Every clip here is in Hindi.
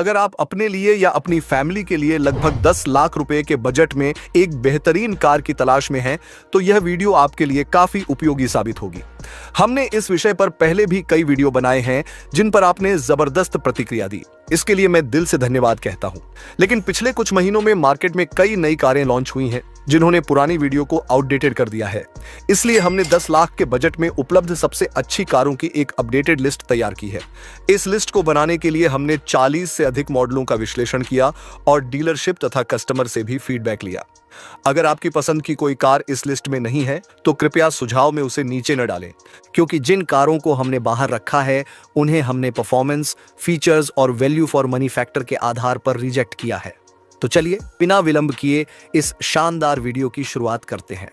अगर आप अपने लिए या अपनी फैमिली के लिए लगभग 10 लाख रुपए के बजट में एक बेहतरीन कार की तलाश में हैं, तो यह वीडियो आपके लिए काफी उपयोगी साबित होगी। हमने इस विषय पर पहले भी कई वीडियो बनाए हैं जिन पर आपने जबरदस्त प्रतिक्रिया दी। इसके लिए मैं दिल से धन्यवाद कहता हूं। लेकिन पिछले कुछ महीनों में मार्केट में कई नई कारें लॉन्च हुई हैं जिन्होंने पुरानी वीडियो को आउटडेटेड कर दिया है। इसलिए हमने 10 लाख के बजट में उपलब्ध सबसे अच्छी कारों की एक अपडेटेड लिस्ट तैयार की है। इस लिस्ट को बनाने के लिए हमने 40 से अधिक मॉडलों का विश्लेषण किया और डीलरशिप तथा कस्टमर से भी फीडबैक लिया। अगर आपकी पसंद की कोई कार इस लिस्ट में नहीं है तो कृपया सुझाव में उसे नीचे न डालें, क्योंकि जिन कारों को हमने बाहर रखा है उन्हें हमने परफॉर्मेंस, फीचर्स और वैल्यू फॉर मनी फैक्टर के आधार पर रिजेक्ट किया है। तो चलिए बिना विलंब किए इस शानदार वीडियो की शुरुआत करते हैं।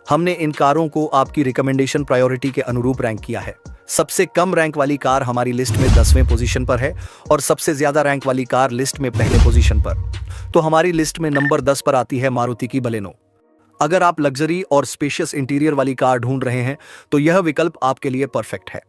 हमने इन कारों को आपकी रिकमेंडेशन प्रायोरिटी के अनुरूप रैंक किया है। सबसे कम रैंक वाली कार हमारी लिस्ट में 10वें पोजीशन पर है और सबसे ज्यादा रैंक वाली कार लिस्ट में पहले पोजीशन पर। तो हमारी लिस्ट में नंबर 10 पर आती है मारुति की बलेनो। अगर आप लग्जरी और स्पेशियस इंटीरियर वाली कार ढूंढ रहे हैं तो यह विकल्प आपके लिए परफेक्ट है।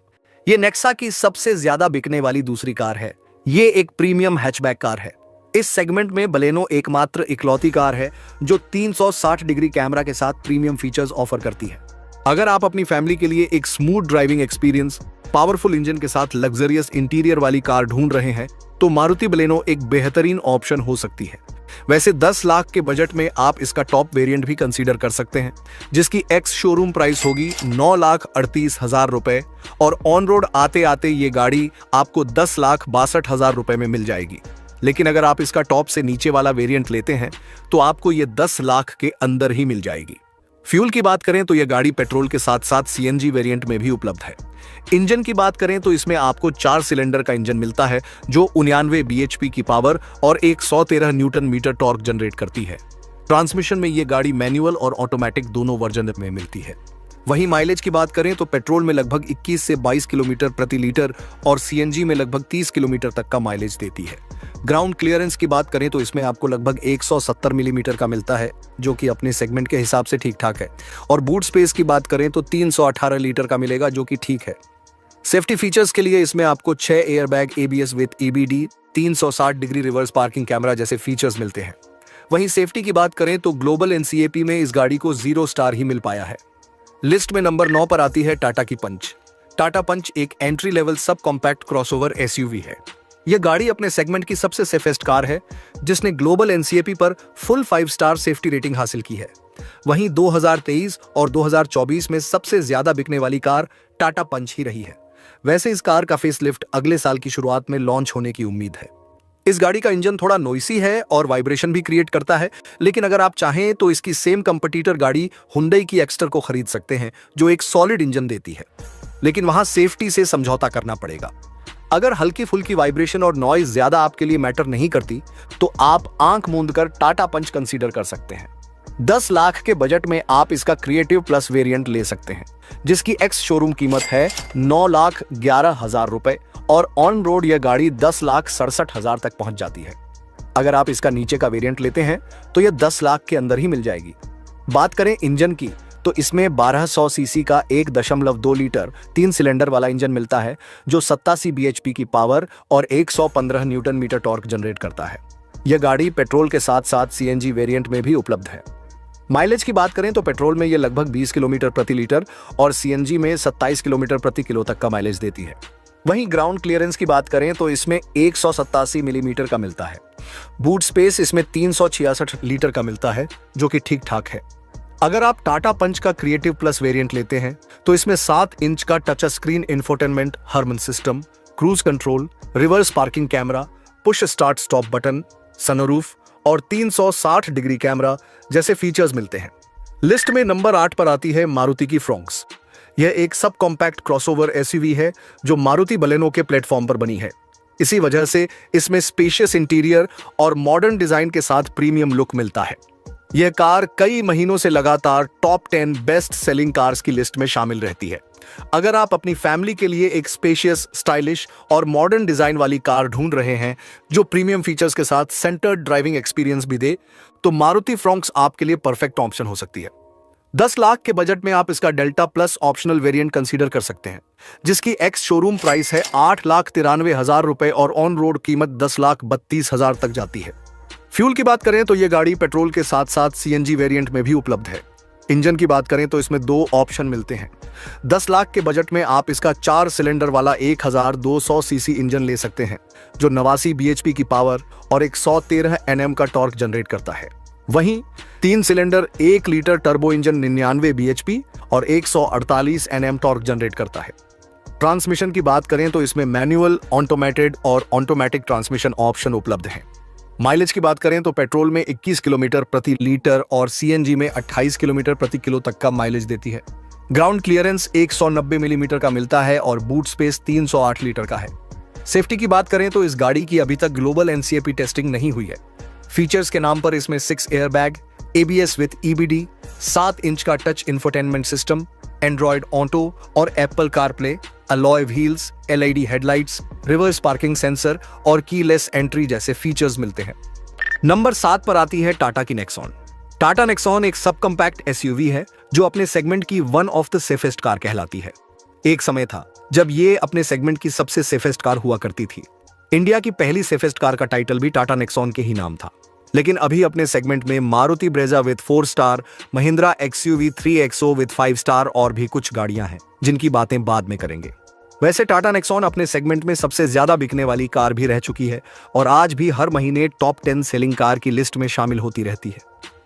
यह नेक्सा की सबसे ज्यादा बिकने वाली दूसरी कार है। ये एक प्रीमियम हैचबैक कार है। इस सेगमेंट में बलेनो एकमात्र इकलौती कार है जो 360 डिग्री कैमरा के साथ प्रीमियम फीचर्स ऑफर करती है। अगर आप अपनी फैमिली के लिए एक smooth driving experience, powerful engine के साथ लग्जरियस इंटीरियर वाली कार ढूंढ रहे हैं तो मारुति बलेनो एक बेहतरीन ऑप्शन हो सकती है। वैसे 10 लाख के बजट में आप इसका टॉप वेरिएंट भी कंसीडर कर सकते हैं, जिसकी एक्स शोरूम प्राइस होगी 9,38,000 रुपए और ऑन रोड आते आते ये गाड़ी आपको 10,62,000 रुपए में मिल जाएगी। लेकिन अगर आप इसका टॉप से नीचे वाला वेरिएंट लेते हैं तो आपको ये 10 लाख के अंदर ही मिल जाएगी। फ्यूल की बात करें तो यह गाड़ी पेट्रोल के साथ साथ सीएनजी वेरिएंट में भी उपलब्ध है। इंजन की बात करें तो इसमें आपको 4 सिलेंडर का इंजन मिलता है जो 99 बीएचपी की पावर और 113 न्यूटन मीटर टॉर्क जनरेट करती है। ट्रांसमिशन में यह गाड़ी मैनुअल और ऑटोमेटिक दोनों वर्जन में मिलती है। वहीं माइलेज की बात करें तो पेट्रोल में लगभग 21 से 22 किलोमीटर प्रति लीटर और सीएनजी में लगभग 30 किलोमीटर तक का माइलेज देती है। ग्राउंड क्लियरेंस की बात करें तो इसमें आपको लगभग 170 मिलीमीटर का मिलता है, जो कि अपने सेगमेंट के हिसाब से ठीक ठाक है। और बूट स्पेस की बात करें तो 318 लीटर का मिलेगा, जो कि ठीक है। सेफ्टी फीचर्स के लिए इसमें आपको 6 airbag, ABS with EBD, 360 degree reverse parking camera जैसे फीचर्स मिलते हैं। वहीं सेफ्टी की बात करें तो ग्लोबल एनसीएपी में इस गाड़ी को 0 स्टार ही मिल पाया है। लिस्ट में नंबर 9 पर आती है टाटा की पंच। टाटा पंच एक entry level sub compact crossover SUV है। यह गाड़ी अपने सेगमेंट की सबसे सेफेस्ट कार है, जिसने ग्लोबल एनसीएपी पर फुल 5 स्टार सेफ्टी रेटिंग हासिल की है। वहीं 2023 और 2024 में सबसे ज्यादा बिकने वाली कार टाटा पंच ही रही है। वैसे इस कार का फेसलिफ्ट अगले साल की शुरुआत में लॉन्च होने की उम्मीद है। इस गाड़ी का इंजन थोड़ा नॉइसी है और वाइब्रेशन भी क्रिएट करता है, लेकिन अगर आप चाहें तो इसकी सेम कंपटीटर गाड़ी हुंडई की एक्स्टर को खरीद सकते हैं, जो एक सॉलिड इंजन देती है, लेकिन वहां सेफ्टी से समझौता करना पड़ेगा। अगर हल्की फुल्की वाइब्रेशन और नॉइज ज्यादा आपके लिए मैटर नहीं करती तो आप आंख मूंद कर टाटा पंच कंसीडर कर सकते हैं। 10 लाख के बजट में आप इसका क्रिएटिव प्लस वेरिएंट ले सकते हैं, जिसकी एक्स शोरूम कीमत है 9,11,000 रुपए और ऑन रोड यह गाड़ी 10,67,000 तक पहुंच जाती है। अगर आप इसका नीचे का वेरिएंट लेते हैं तो यह 10 लाख के अंदर ही मिल जाएगी। बात करें इंजन की तो इसमें 1200 सीसी का 1.2 लीटर 3 सिलेंडर वाला इंजन मिलता है, जो 87 बीएचपी की पावर और 115 न्यूटन मीटर टॉर्क जनरेट करता है। यह गाड़ी पेट्रोल के साथ साथ सीएनजी वेरिएंट में भी उपलब्ध है। माइलेज की बात करें तो पेट्रोल में यह लगभग 20 किलोमीटर प्रति लीटर और सीएनजी में 27 किलोमीटर प्रति किलो तक का माइलेज देती है। वहीं ग्राउंड क्लियरेंस की बात करें तो इसमें 187 मिलीमीटर का मिलता है। बूट स्पेस इसमें 366 लीटर का मिलता है, जो कि ठीक ठाक है। अगर आप टाटा पंच का क्रिएटिव प्लस वेरिएंट लेते हैं तो इसमें 7 इंच का touch screen infotainment Harman system, cruise control, reverse parking camera, push start stop button, sunroof और 360 डिग्री कैमरा जैसे फीचर्स मिलते हैं। लिस्ट में नंबर 8 पर आती है मारुति की फ्रोंक्स। यह एक सब कॉम्पैक्ट क्रॉसओवर एसयूवी है जो मारुति बलेनो के प्लेटफॉर्म पर बनी है। इसी वजह से इसमें स्पेशियस इंटीरियर और मॉडर्न डिजाइन के साथ प्रीमियम लुक मिलता है। यह कार कई महीनों से लगातार टॉप 10 बेस्ट सेलिंग कार्स की लिस्ट में शामिल रहती है। अगर आप अपनी फैमिली के लिए एक स्पेशियस, स्टाइलिश और मॉडर्न डिजाइन वाली कार ढूंढ रहे हैं जो प्रीमियम फीचर्स के साथ सेंटर्ड ड्राइविंग एक्सपीरियंस भी दे, तो मारुति फ्रोंक्स आपके लिए परफेक्ट ऑप्शन हो सकती है। 10 लाख के बजट में आप इसका delta plus optional variant consider कर सकते हैं, जिसकी एक्स शोरूम प्राइस है 8,93,000 रुपए और ऑन रोड कीमत 10,32,000 तक जाती है। फ्यूल की बात करें तो यह गाड़ी पेट्रोल के साथ साथ सीएनजी वेरिएंट में भी उपलब्ध है। इंजन की बात करें तो इसमें 2 ऑप्शन मिलते हैं। 10 लाख के बजट में आप इसका 4 सिलेंडर वाला 1200 सीसी इंजन ले सकते हैं, जो 89 बीएचपी की पावर और 113 एनएम का टॉर्क जनरेट करता है। वहीं 3 cylinder 1 litre turbo engine 99 BHP और 148 एनएम टॉर्क जनरेट करता है। ट्रांसमिशन की बात करें तो इसमें मैनुअल, ऑटोमेटेड और ऑटोमेटिक ट्रांसमिशन ऑप्शन उपलब्ध हैं। माइलेज की बात करें तो पेट्रोल में 21 किलोमीटर प्रति लीटर और सीएनजी में 28 किलोमीटर प्रति किलो तक का माइलेज देती है। ग्राउंड क्लियरेंस 190 मिलीमीटर का मिलता है और बूट स्पेस 308 लीटर का है। सेफ्टी की बात करें तो इस गाड़ी की अभी तक ग्लोबल एनसीएपी टेस्टिंग नहीं हुई है। फीचर्स के नाम पर इसमें 6 airbag, ABS with EBD, 7 inch का touch infotainment system, Android auto और Apple CarPlay, alloy wheels, LED headlights, reverse parking sensor और कीलेस एंट्री जैसे फीचर्स मिलते हैं। नंबर 7 पर आती है टाटा की नेक्सॉन। टाटा नेक्सॉन एक सब कॉम्पैक्ट एसयूवी है जो अपने सेगमेंट की one of the safest car कहलाती है। एक समय था जब ये अपने सेगमेंट की सबसे सेफेस्ट कार हुआ करती थी। इंडिया की पहली सेफेस्ट कार का टाइटल भी टाटा नेक्सॉन के ही नाम था। लेकिन अभी अपने सेगमेंट में Maruti Brezza with 4 star, Mahindra XUV 3XO with 5 star और भी कुछ गाड़ियां हैं जिनकी बातें बाद में करेंगे। वैसे टाटा नेक्सॉन अपने सेगमेंट में सबसे ज्यादा बिकने वाली कार भी रह चुकी है और आज भी हर महीने टॉप 10 सेलिंग कार की लिस्ट में शामिल होती रहती है।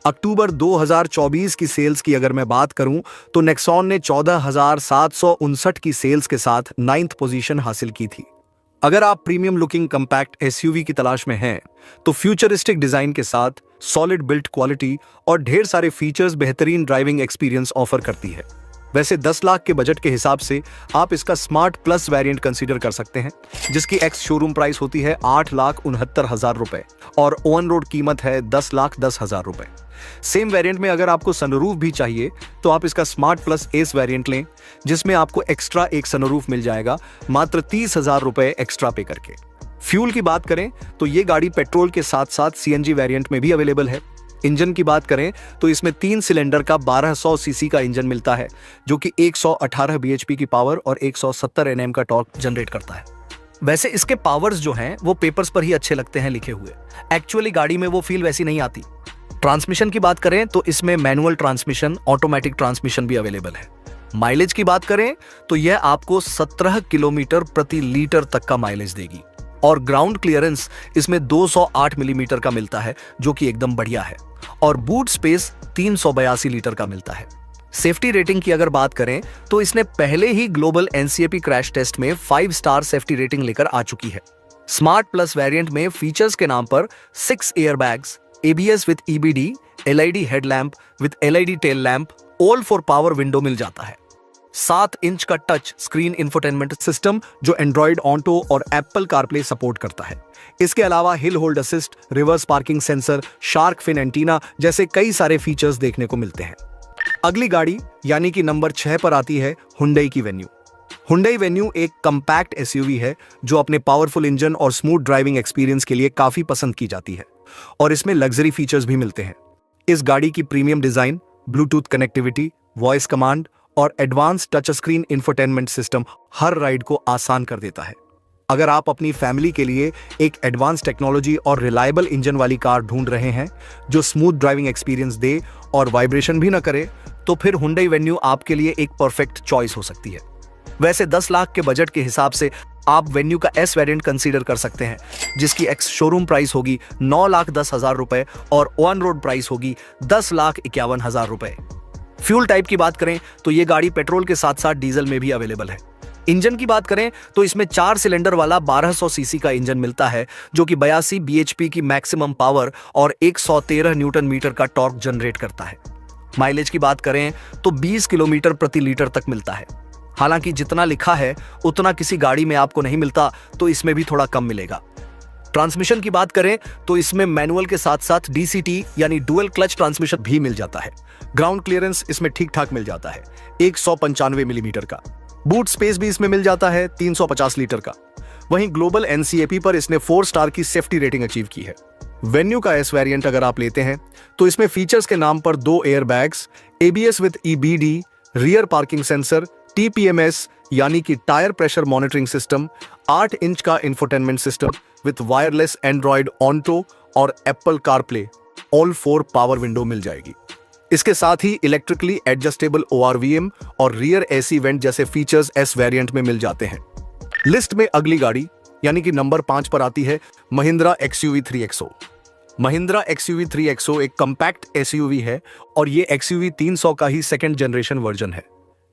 अक्टूबर 2024 की सेल्स की अगर मैं बात करूं तो नेक्सॉन ने 14,759 की सेल्स के साथ 9th पोजीशन हासिल की थी। अगर आप प्रीमियम लुकिंग कंपैक्ट एसयूवी की तलाश में हैं तो फ्यूचरिस्टिक डिजाइन के साथ सॉलिड बिल्ड क्वालिटी और ढेर सारे फीचर्स बेहतरीन ड्राइविंग एक्सपीरियंस ऑफर करती है। वैसे 10 लाख के बजट के हिसाब से आप इसका स्मार्ट प्लस वेरिएंट कंसीडर कर सकते हैं, जिसकी एक्स शोरूम प्राइस होती है 8,69,000 रुपए और ऑन रोड कीमत है 10,10,000 रुपए। सेम वेरिएंट में अगर आपको सनरूफ भी चाहिए तो आप इसका स्मार्ट प्लस एस वेरिएंट लें, जिसमें आपको एक्स्ट्रा एक सनरूफ मिल जाएगा मात्र 30,000 रुपए एक्स्ट्रा पे करके। फ्यूल की बात करें तो ये गाड़ी पेट्रोल के साथ साथ सीएनजी वेरिएंट में भी अवेलेबल है। इंजन की बात करें तो इसमें 3 सिलेंडर का 1200 सीसी का इंजन मिलता है, जो कि 118 बीएचपी की पावर और 170 एनएम का टॉर्क जनरेट करता है। वैसे इसके पावर्स जो हैं वो पेपर्स पर ही अच्छे लगते हैं लिखे हुए, एक्चुअली गाड़ी में वो फील वैसी नहीं आती। ट्रांसमिशन की बात करें तो इसमें मैनुअल ट्रांसमिशन, ऑटोमेटिक ट्रांसमिशन भी अवेलेबल है। माइलेज की बात करें तो यह आपको 17 किलोमीटर प्रति लीटर तक का माइलेज देगी और ग्राउंड क्लियरेंस इसमें 208 मिलीमीटर का मिलता है, जो कि एकदम बढ़िया है, और बूट स्पेस 382 लीटर का मिलता है। सेफ्टी रेटिंग की अगर बात करें तो इसने पहले ही ग्लोबल एनसीएपी क्रैश टेस्ट में 5 स्टार सेफ्टी रेटिंग लेकर आ चुकी है। स्मार्ट प्लस वेरिएंट में फीचर्स के नाम पर 6 airbags, ABS with EBD, LED headlamp with LED tail lamp, all four power window मिल जाता है। 7 इंच का टच स्क्रीन इंफोटेनमेंट सिस्टम जो एंड्रॉयड ऑटो और एप्पल कारप्ले सपोर्ट करता है। इसके अलावा hill hold assist, reverse parking sensor, shark fin antenna जैसे कई सारे फीचर्स देखने को मिलते हैं। अगली गाड़ी यानी कि नंबर 6 पर आती है हुंडई की वेन्यू। हुंडई वेन्यू एक कंपैक्ट एसयूवी है जो अपने पावरफुल इंजन और स्मूथ ड्राइविंग एक्सपीरियंस के लिए काफी पसंद की जाती है और इसमें लग्जरी फीचर्स भी मिलते हैं। इस गाड़ी की premium design, Bluetooth connectivity, voice command और advance touch screen infotainment system हर राइड को आसान कर देता है। अगर आप अपनी फैमिली के लिए एक एडवांस टेक्नोलॉजी और रिलायबल इंजन वाली कार ढूंढ रहे हैं जो स्मूथ ड्राइविंग एक्सपीरियंस दे और वाइब्रेशन भी ना करे, तो फिर हुंडई वेन्यू आपके लिए एक परफेक्ट चॉइस हो सकती है। वैसे 10 लाख के बजट के हिसाब से आप वेन्यू का एस वेरिएंट कंसीडर कर सकते हैं, जिसकी एक्स शोरूम प्राइस होगी 9,10,000 रुपए और ऑन रोड प्राइस होगी 10,51,000 रुपए। फ्यूल टाइप की बात करें तो ये गाड़ी पेट्रोल के साथ साथ डीजल में भी अवेलेबल है। इंजन की बात करें तो इसमें 4 सिलेंडर वाला 1200 सीसी का इंजन मिलता है, जो कि 82 बीएचपी की मैक्सिमम पावर और 113 न्यूटन मीटर का टॉर्क जनरेट करता है। माइलेज की बात करें तो 20 किलोमीटर प्रति लीटर तक मिलता है। हालांकि जितना लिखा है उतना किसी गाड़ी में आपको नहीं मिलता, तो इसमें भी थोड़ा कम मिलेगा। ट्रांसमिशन की बात करें तो इसमें मैनुअल के साथ साथ डीसीटी यानी डुअल क्लच ट्रांसमिशन भी मिल जाता है। ग्राउंड क्लियरेंस इसमें ठीक ठाक मिल जाता है 195 मिलीमीटर का। बूट स्पेस भी इसमें मिल जाता है 350 लीटर का। वहीं ग्लोबल एनसीएपी पर इसने 4 स्टार की सेफ्टी रेटिंग अचीव की है। वेन्यू का एस वेरिएंट अगर आप लेते हैं तो इसमें फीचर्स के नाम पर 2 airbags, ABS with EBD, rear parking sensor, TPMS यानी कि tyre pressure monitoring system, 8 inch का infotainment system with wireless Android auto और Apple CarPlay, all 4 power window मिल जाएगी। इसके साथ ही इलेक्ट्रिकली एडजस्टेबल ORVM और रियर AC वेंट जैसे फीचर्स S वेरिएंट में मिल जाते हैं। लिस्ट में अगली गाड़ी यानी कि नंबर 5 पर आती है Mahindra XUV 3XO। Mahindra XUV 3XO एक कंपैक्ट SUV है और ये XUV 300 का ही सेकंड जनरेशन वर्जन है।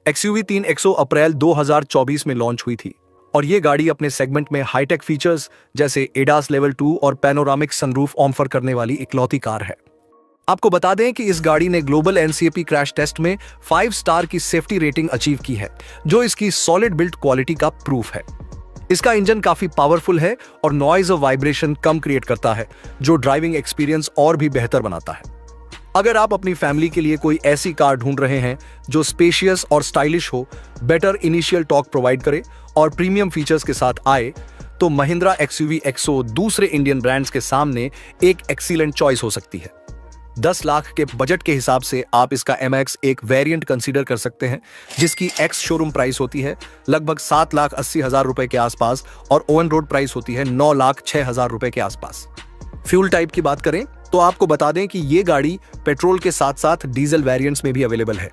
XUV 3XO अप्रैल 2024 में लॉन्च हुई थी और ये गाड़ी अपने सेगमेंट में हाईटेक फीचर्स जैसे ADAS लेवल 2 और पैनोरामिक सनरूफ ऑफर करने वाली इकलौती कार है। आपको बता दें कि इस गाड़ी ने ग्लोबल NCAP क्रैश टेस्ट में 5 स्टार की सेफ्टी रेटिंग अचीव की है, जो इसकी सॉलिड बिल्ड क्वालिटी का प्रूफ है। इसका इंजन काफी पावरफुल है और नॉइज और वाइब्रेशन कम क्रिएट करता है, जो ड्राइविंग एक्सपीरियंस और भी बेहतर बनाता है। अगर आप अपनी फैमिली के लिए कोई ऐसी कार ढूंढ रहे हैं जो स्पेशियस और स्टाइलिश हो, बेटर इनिशियल टॉर्क प्रोवाइड करे और प्रीमियम फीचर्स के साथ आए, तो महिंद्रा XUV XO दूसरे इंडियन ब्रांड्स के सामने एक एक्सीलेंट चॉइस हो सकती है। 10 लाख के बजट के हिसाब से आप इसका MX एक वेरिएंट कंसीडर कर सकते हैं, जिसकी एक्स शोरूम प्राइस होती है लगभग 7,80,000 रुपए के आसपास और ओवन रोड प्राइस होती है 9,06,000 रुपए के आसपास। फ्यूल टाइप की बात करें तो आपको बता दें कि ये गाड़ी पेट्रोल के साथ साथ डीजल वेरिएंट्स में भी अवेलेबल है।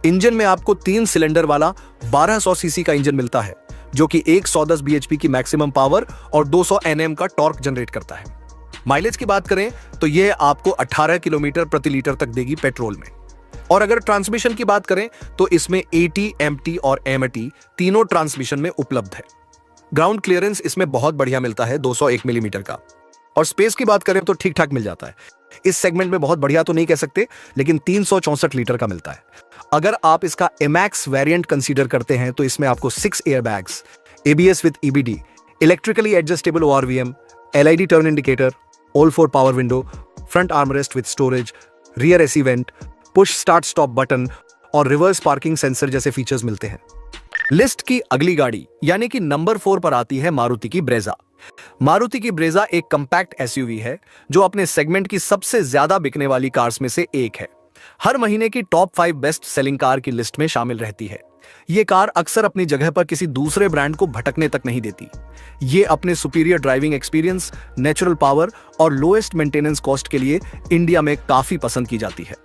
इंजन में आपको 3 सिलेंडर वाला 1200 सीसी का इंजन मिलता है, जो कि 110 bhp की मैक्सिमम पावर और 200 Nm का टॉर्क जनरेट करता है। माइलेज की बात करें तो यह आपको 18 किलोमीटर प्रति लीटर तक देगी पेट्रोल में। और अगर ट्रांसमिशन की बात करें तो इसमें AT, MT और MT तीनों ट्रांसमिशन में उपलब्ध है। ग्राउंड क्लियरेंस इसमें बहुत बढ़िया मिलता है, 201 मिलीमीटर का। और स्पेस की बात करें तो ठीक ठाक मिल जाता है। इस सेगमेंट में बहुत बढ़िया तो नहीं कह सकते, लेकिन 364 लीटर का मिलता है। अगर आप इसका MX वेरिएंट कंसीडर करते हैं तो इसमें आपको 6 airbags, ABS with EBD, electrically adjustable ORVM, LED turn indicator, all 4 power window, front armrest with storage, rear AC went, push start stop button और रिवर्स पार्किंग सेंसर जैसे फीचर्स मिलते हैं। लिस्ट की अगली गाड़ी यानी कि नंबर 4 पर आती है मारुति की ब्रेजा। मारुति की ब्रेजा एक कंपैक्ट SUV है जो अपने सेगमेंट की सबसे ज्यादा बिकने वाली कार्स में से एक है। हर महीने की टॉप 5 बेस्ट सेलिंग कार की लिस्ट में शामिल रहती है। ये कार अक्सर अपनी जगह पर किसी दूसरे ब्रांड को भटकने तक नहीं देती। ये अपने superior driving experience, natural power और लोएस्ट मेंटेनेंस कॉस्ट के लिए इंडिया में काफी पसंद की जाती है।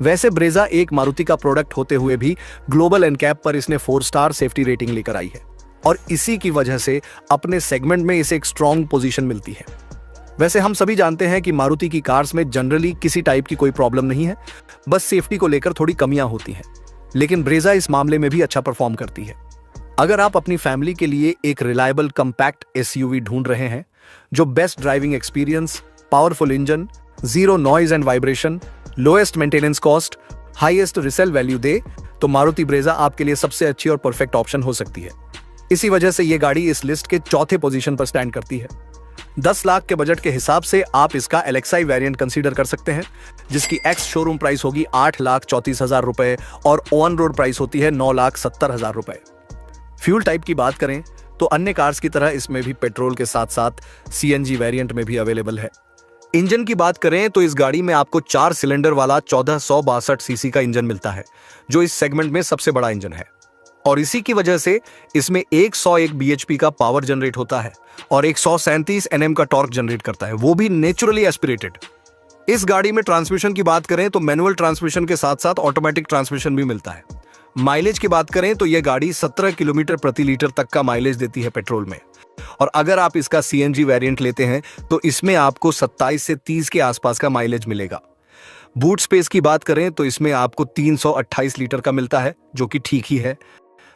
वैसे ब्रेजा एक मारुति का प्रोडक्ट होते हुए भी ग्लोबल NCAP पर इसने 4 स्टार सेफ्टी रेटिंग लेकर आई है और इसी की वजह से अपने सेगमेंट में इसे एक स्ट्रॉन्ग पोजीशन मिलती है। वैसे हम सभी जानते हैं कि मारुति की कार्स में जनरली किसी टाइप की कोई प्रॉब्लम नहीं है, बस सेफ्टी को लेकर थोड़ी कमियां होती हैं, लेकिन ब्रेजा इस मामले में भी अच्छा परफॉर्म करती है। अगर आप अपनी फैमिली के लिए एक रिलायबल कंपैक्ट SUV ढूंढ रहे हैं जो best driving experience, powerful engine, zero noise and vibration, lowest maintenance cost, highest resale value दे, तो मारुति ब्रेजा आपके लिए सबसे अच्छी और परफेक्ट ऑप्शन हो सकती है। इसी वजह से ये गाड़ी इस लिस्ट के चौथे पोजीशन पर स्टैंड करती है। 10 लाख के बजट के हिसाब से आप इसका LXI वेरिएंट कंसीडर कर सकते हैं, जिसकी एक्स शोरूम प्राइस होगी 8,34,000 रुपए और ऑन रोड प्राइस होती है 9,70,000 रुपए। फ्यूल टाइप की बात करें तो अन्य कार्स की तरह इसमें भी पेट्रोल के साथ साथ CNG वेरिएंट में भी अवेलेबल है। इंजन की बात करें तो इस गाड़ी में आपको 4 सिलेंडर वाला 1462 सीसी का इंजन मिलता है, जो इस सेगमेंट में सबसे बड़ा इंजन है और इसी की वजह से इसमें 101 bhp का पावर जनरेट होता है और 137 Nm का टॉर्क जनरेट करता है, वो भी नेचुरली एस्पिरेटेड। इस गाड़ी में ट्रांसमिशन की बात करें तो मैनुअल ट्रांसमिशन के साथ साथ ऑटोमेटिक ट्रांसमिशन भी मिलता है। माइलेज की बात करें तो यह गाड़ी 17 किलोमीटर प्रति लीटर तक का माइलेज देती है पेट्रोल में, और अगर आप इसका CNG वेरिएंट लेते हैं तो इसमें आपको 27 से 30 के आसपास का माइलेज मिलेगा। बूट स्पेस की बात करें तो इसमें आपको 328 लीटर का मिलता है, जो कि ठीक ही है।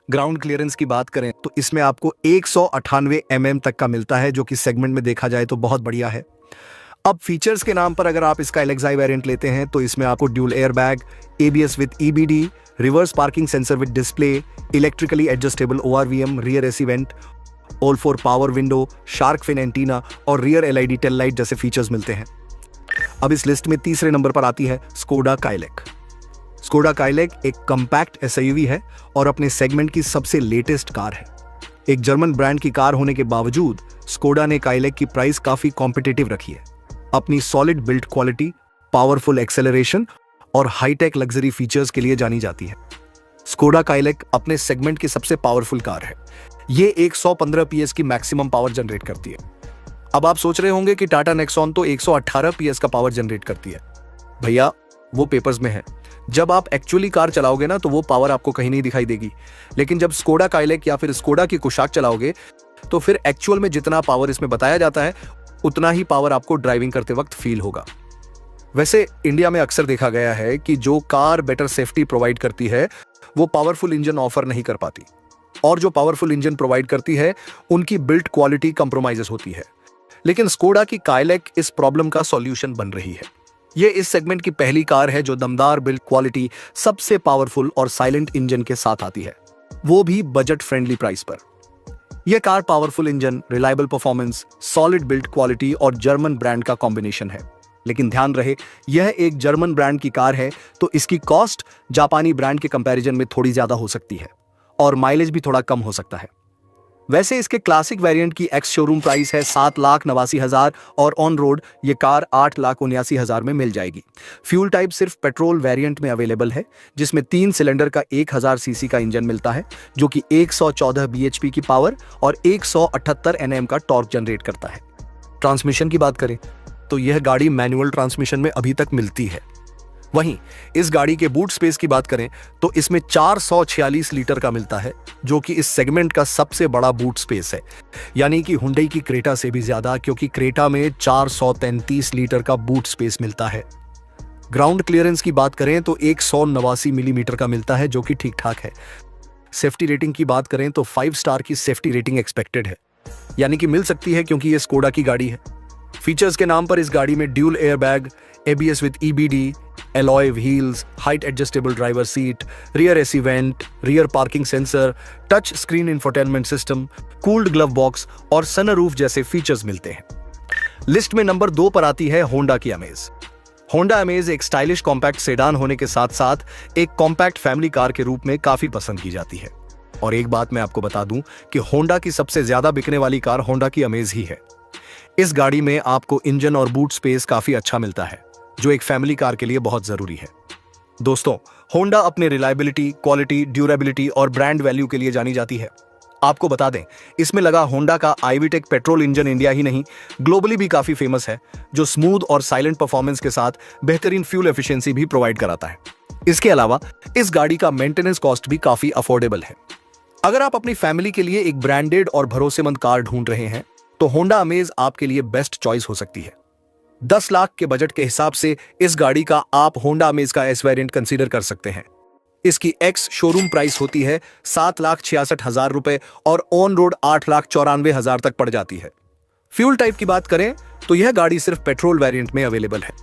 ग्राउंड क्लियरेंस की बात करें तो इसमें आपको 198 mm तक का मिलता है, जो कि सेगमेंट में देखा जाए तो बहुत बढ़िया है। अब फीचर्स के नाम पर अगर आप इसका LXI वेरिएंट लेते हैं तो इसमें आपको dual airbag, ABS with EBD, reverse parking sensor with display, electrically adjustable ORVM, rear AC vent, all 4 power window, shark fin antenna और रियर LED टेल लाइट जैसे फीचर्स मिलते हैं। अब इस लिस्ट में तीसरे नंबर पर आती है स्कोडा काइलैक। स्कोडा काइलैक एक कंपैक्ट SUV है और अपने सेगमेंट की सबसे लेटेस्ट कार है। एक जर्मन ब्रांड की कार होने के बावजूद स्कोडा ने काइलैक की प्राइस काफी कॉम्पिटिटिव रखी है। अपनी solid build quality, powerful acceleration और हाईटेक लग्जरी फीचर्स के लिए जानी जाती है। स्कोडा काइलिक अपने सेगमेंट की सबसे पावरफुल कार है। ये 115 पीएस की मैक्सिमम पावर जनरेट करती है। अब आप सोच रहे होंगे कि टाटा नेक्सॉन तो 118 पीएस का पावर जनरेट करती है। भैया, वो पेपर्स में है। जब आप एक्चुअली कार चलाओगे ना, तो वो पावर आपको कहीं नहीं दिखाई देगी। लेकिन जब स्कोडा काइलिक या फिर स्कोडा की कुशाक चलाओगे, तो फिर एक्चुअल में जितना पावर इसमें बताया जाता है, उतना ही पावर आपको ड्राइविंग करते वक्त फील होगा। वैसे इंडिया में अक्सर देखा गया है कि जो कार बेटर सेफ्टी प्रोवाइड करती है, वो पावरफुल इंजन ऑफर नहीं कर पाती, और जो पावरफुल इंजन प्रोवाइड करती है, उनकी बिल्ड क्वालिटी कंप्रोमाइजेस होती है। लेकिन स्कोडा की काइलिक इस प्रॉब्लम का सॉल्यूशन बन रही है। ये इस सेगमेंट की पहली कार है जो दमदार बिल्ड क्वालिटी, सबसे पावरफुल और साइलेंट इंजन के साथ आती है, वो भी बजट फ्रेंडली प्राइस पर। यह car powerful engine, reliable performance, solid build quality और जर्मन ब्रांड का कॉम्बिनेशन है। लेकिन ध्यान रहे, यह एक जर्मन ब्रांड की कार है, तो इसकी कॉस्ट जापानी ब्रांड के कंपैरिजन में थोड़ी ज्यादा हो सकती है और माइलेज भी थोड़ा कम हो सकता है। वैसे इसके क्लासिक वेरिएंट की एक्स शोरूम प्राइस है 7,89,000 और ऑन रोड ये कार 8,79,000 में मिल जाएगी। फ्यूल टाइप सिर्फ पेट्रोल वेरिएंट में अवेलेबल है, जिसमें 3 सिलेंडर का 1000 सीसी का इंजन मिलता है, जो कि 114 बीएचपी की पावर और 178 एनएम का टॉर्क जनरेट करता है। ट्रांसमिशन की बात करें तो यह गाड़ी मैनुअल ट्रांसमिशन में अभी तक मिलती है। वहीं इस गाड़ी के बूट स्पेस की बात करें तो इसमें 446 लीटर का मिलता है, जो कि इस सेगमेंट का सबसे बड़ा बूट स्पेस है, यानी कि हुंडई की क्रेटा से भी ज्यादा, क्योंकि क्रेटा में 433 लीटर का बूट स्पेस मिलता है। ग्राउंड क्लियरेंस की बात करें तो 189 मिलीमीटर का मिलता है, जो कि ठीक ठाक है। सेफ्टी रेटिंग की बात करें तो 5 स्टार की सेफ्टी रेटिंग एक्सपेक्टेड है, यानी कि मिल सकती है, क्योंकि ये स्कोडा की गाड़ी है। फीचर्स के नाम पर इस गाड़ी में dual airbag, ABS with EBD, alloy wheels, height adjustable driver seat, rear AC vent, rear parking sensor, touch screen infotainment system, cooled glove box और सनरूफ जैसे फीचर्स मिलते हैं। लिस्ट में नंबर 2 पर आती है होंडा की अमेज। होंडा अमेज एक स्टाइलिश कॉम्पैक्ट सेडान होने के साथ साथ एक कॉम्पैक्ट फैमिली कार के रूप में काफी पसंद की जाती है। और एक बात मैं आपको बता दूं कि होंडा की सबसे ज्यादा बिकने वाली कार होंडा की अमेज ही है। इस गाड़ी में आपको इंजन और बूट स्पेस काफी अच्छा मिलता है, जो एक फैमिली कार के लिए बहुत जरूरी है। दोस्तों, होंडा अपने रिलायबिलिटी, क्वालिटी, ड्यूरेबिलिटी और ब्रांड वैल्यू के लिए जानी जाती है। आपको बता दें, इसमें लगा होंडा का आईवीटेक पेट्रोल इंजन इंडिया ही नहीं, ग्लोबली भी काफी फेमस है, जो स्मूथ और साइलेंट परफॉर्मेंस के साथ बेहतरीन फ्यूल एफिशिएंसी भी प्रोवाइड कराता है। इसके अलावा इस गाड़ी का मेंटेनेंस कॉस्ट भी काफी अफोर्डेबल है। अगर आप अपनी फैमिली के लिए एक ब्रांडेड और भरोसेमंद कार ढूंढ रहे हैं, तो होंडा अमेज आपके लिए बेस्ट चॉइस हो सकती है। 10 लाख के बजट के हिसाब से इस गाड़ी का आप होंडा अमेज का एस वेरिएंट कंसीडर कर सकते हैं। इसकी एक्स शोरूम प्राइस होती है 7,66,000 रुपए और ऑन रोड 8,94,000 तक पड़ जाती है। फ्यूल टाइप की बात करें तो यह गाड़ी सिर्फ पेट्रोल वेरिएंट में अवेलेबल है।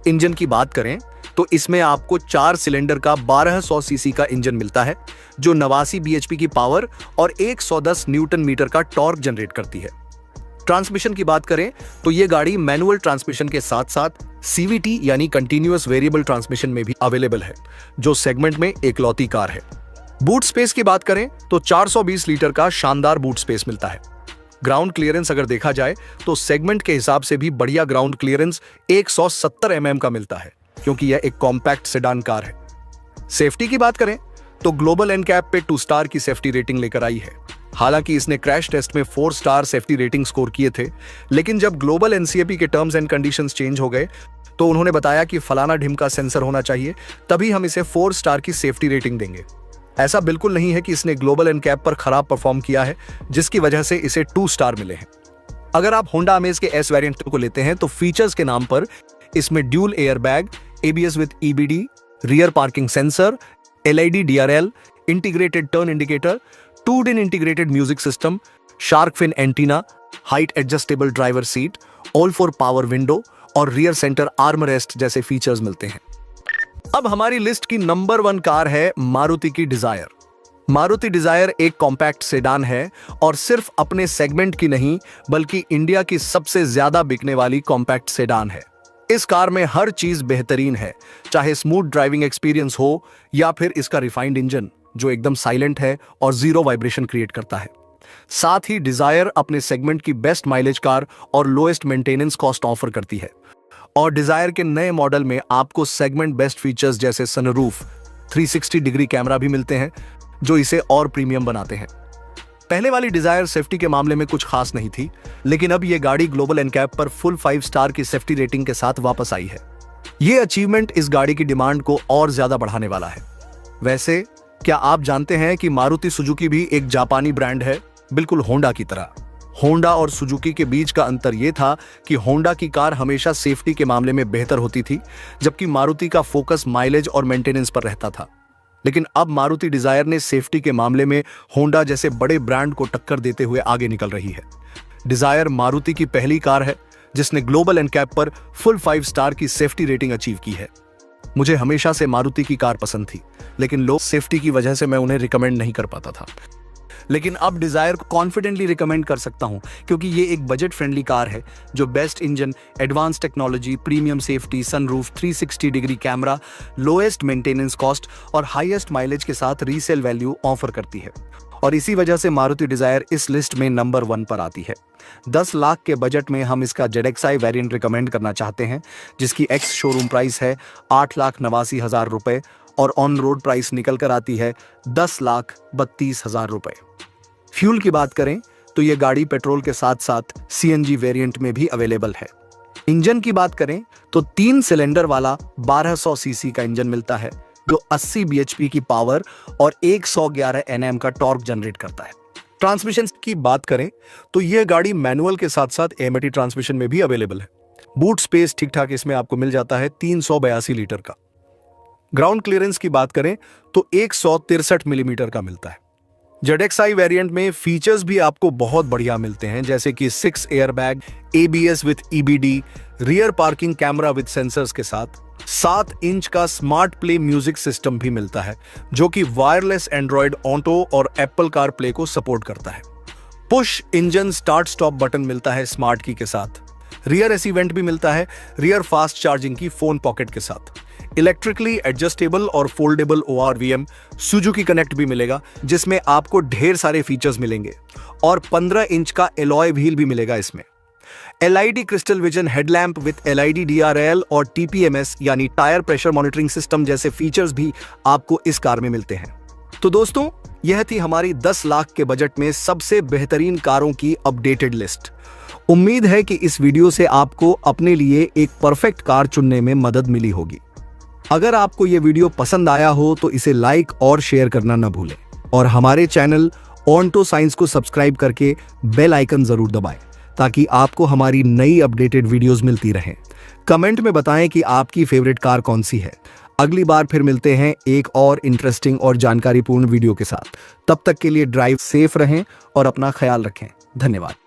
इंजन की बात करें तो इसमें आपको 4 सिलेंडर का 1200 सीसी का इंजन मिलता है, जो 89 बीएचपी की पावर और 110 न्यूटन मीटर का टॉर्क जनरेट करती है। ट्रांसमिशन की बात करें तो यह गाड़ी मैनुअल ट्रांसमिशन के साथ साथ CVT यानी कंटिन्यूअस वेरिएबल ट्रांसमिशन में भी अवेलेबल है, जो सेगमेंट में एकलौती कार है। बूट स्पेस की बात करें तो 420 लीटर का शानदार बूट स्पेस मिलता है। ग्राउंड क्लियरेंस अगर देखा जाए तो सेगमेंट के हिसाब से भी बढ़िया ग्राउंड क्लियरेंस 170 mm का मिलता है, क्योंकि यह एक कॉम्पैक्ट सेडान कार है। सेफ्टी की बात करें तो ग्लोबल एनकैप पे 2 स्टार की सेफ्टी रेटिंग लेकर आई है। हालांकि इसने क्रैश टेस्ट में 4 स्टार सेफ्टी रेटिंग स्कोर किए थे, लेकिन जब ग्लोबल NCAP के टर्म्स एंड कंडीशंस चेंज हो गए तो उन्होंने बताया कि फलाना ढिमका सेंसर होना चाहिए, तभी हम इसे 4 स्टार की सेफ्टी रेटिंग देंगे। ऐसा बिल्कुल नहीं है कि इसने ग्लोबल एनकैप पर खराब परफॉर्म किया है, जिसकी वजह से इसे 2 स्टार मिले हैं। अगर आप होंडा अमेज के एस वेरिएंट को लेते हैं तो फीचर्स के नाम पर इसमें dual airbag, ABS with EBD, rear parking sensor, LED DRL, integrated turn indicator, 2-DIN integrated music system, shark fin antenna, height adjustable driver seat, all four power window और रियर सेंटर आर्मरेस्ट जैसे फीचर्स मिलते हैं। अब हमारी लिस्ट की नंबर 1 कार है मारुति की डिजायर। मारुति डिजायर एक कॉम्पैक्ट सेडान है और सिर्फ अपने सेगमेंट की नहीं, बल्कि इंडिया की सबसे ज्यादा बिकने वाली कॉम्पैक्ट सेडान है। इस कार में हर चीज बेहतरीन है, चाहे स्मूथ ड्राइविंग एक्सपीरियंस हो या फिर इसका रिफाइंड इंजन जो एकदम साइलेंट है और 0 वाइब्रेशन क्रिएट करता है। साथ ही डिजायर अपने सेगमेंट की बेस्ट माइलेज कार और लोएस्ट मेंटेनेंस कॉस्ट ऑफर करती है। और डिजायर के नए मॉडल में आपको सेगमेंट बेस्ट फीचर्स जैसे सनरूफ, 360 डिग्री कैमरा भी मिलते हैं, जो इसे और प्रीमियम बनाते हैं। पहले वाली डिजायर सेफ्टी के मामले में कुछ खास नहीं थी, लेकिन अब यह गाड़ी ग्लोबल एनकैप पर फुल 5 स्टार की सेफ्टी रेटिंग के साथ वापस आई है। यह अचीवमेंट इस गाड़ी की डिमांड को और ज्यादा बढ़ाने वाला है। वैसे क्या आप जानते हैं कि मारुति सुजुकी भी एक जापानी ब्रांड है, बिल्कुल होंडा की तरह। होंडा और सुजुकी के बीच का अंतर यह था कि होंडा की कार हमेशा सेफ्टी के मामले में बेहतर होती थी, जबकि मारुति का फोकस माइलेज और मेंटेनेंस पर रहता था। लेकिन अब मारुति डिजायर ने सेफ्टी के मामले में होंडा जैसे बड़े ब्रांड को टक्कर देते हुए आगे निकल रही है। डिजायर मारुति की पहली कार है जिसने ग्लोबल एनकैप पर फुल 5 स्टार की सेफ्टी रेटिंग अचीव की है। मुझे हमेशा से मारुति की कार पसंद थी, लेकिन लो सेफ्टी की वजह से मैं उन्हें रिकमेंड नहीं कर पाता था। लेकिन अब डिजायर को कॉन्फिडेंटली रिकमेंड कर सकता हूं, क्योंकि ये एक बजट फ्रेंडली कार है जो best engine, advance technology, premium safety, sunroof, 360 degree camera, lowest maintenance cost और हाईएस्ट माइलेज के साथ रीसेल वैल्यू ऑफर करती है। और इसी वजह से मारुति डिजायर इस लिस्ट में नंबर 1 पर आती है। 10 लाख के बजट में हम इसका ZXi वेरिएंट रिकमेंड करना चाहते हैं, जिसकी एक्स शोरूम प्राइस है 8,89,000 रुपए और ऑन रोड प्राइस निकल कर आती है 10,32,000 रुपए। फ्यूल की बात करें तो यह गाड़ी पेट्रोल के साथ साथ CNG वेरिएंट में भी अवेलेबल है। इंजन की बात करें तो 3 सिलेंडर वाला 1200 सीसी का इंजन मिलता है, जो 80 bhp की पावर और 111 Nm का टॉर्क जनरेट करता है। ट्रांसमिशन की बात करें तो यह गाड़ी मैनुअल के साथ साथ AMT ट्रांसमिशन में भी अवेलेबल है। बूट स्पेस ठीक ठाक इसमें आपको मिल जाता है 382 लीटर का। ग्राउंड क्लियरेंस की बात करें तो 163 मिलीमीटर का मिलता है। ZXi वेरिएंट में फीचर्स भी आपको बहुत बढ़िया मिलते हैं, जैसे कि 6 airbag, ABS with EBD, rear parking camera with sensors के साथ 7 इंच का स्मार्ट प्ले म्यूजिक सिस्टम भी मिलता है, जो कि वायरलेस एंड्रॉयड ऑटो और एप्पल कार प्ले को सपोर्ट करता है। Push engine start stop button मिलता है स्मार्ट की के साथ। रियर एसी वेंट भी मिलता है रियर फास्ट चार्जिंग की फोन पॉकेट के साथ। इलेक्ट्रिकली एडजस्टेबल और फोल्डेबल ORVM सुजुकी कनेक्ट भी मिलेगा, जिसमें आपको ढेर सारे फीचर्स मिलेंगे और 15 इंच का एलॉय व्हील भी मिलेगा इसमें। LID crystal vision headlamp with LID DRL और TPMS यानी टायर प्रेशर मॉनिटरिंग सिस्टम जैसे फीचर्स भी आपको इस कार में मिलते हैं। तो दोस्तों, यह थी हमारी 10 लाख के बजट में सबसे बेहतरीन कारों की अपडेटेड लिस्ट। उम्मीद है कि इस वीडियो से आपको अपने लिए एक परफेक्ट कार चुनने में मदद मिली होगी। अगर आपको यह वीडियो पसंद आया हो तो इसे लाइक और शेयर करना न भूलें और हमारे चैनल ऑन्टो साइंस को सब्सक्राइब करके बेल आइकन जरूर दबाएं, ताकि आपको हमारी नई अपडेटेड वीडियोस मिलती रहें। कमेंट में बताएं कि आपकी फेवरेट कार कौन सी है। अगली बार फिर मिलते हैं एक और इंटरेस्टिंग और जानकारीपूर्ण वीडियो के साथ। तब तक के लिए ड्राइव सेफ रहें और अपना ख्याल रखें। धन्यवाद।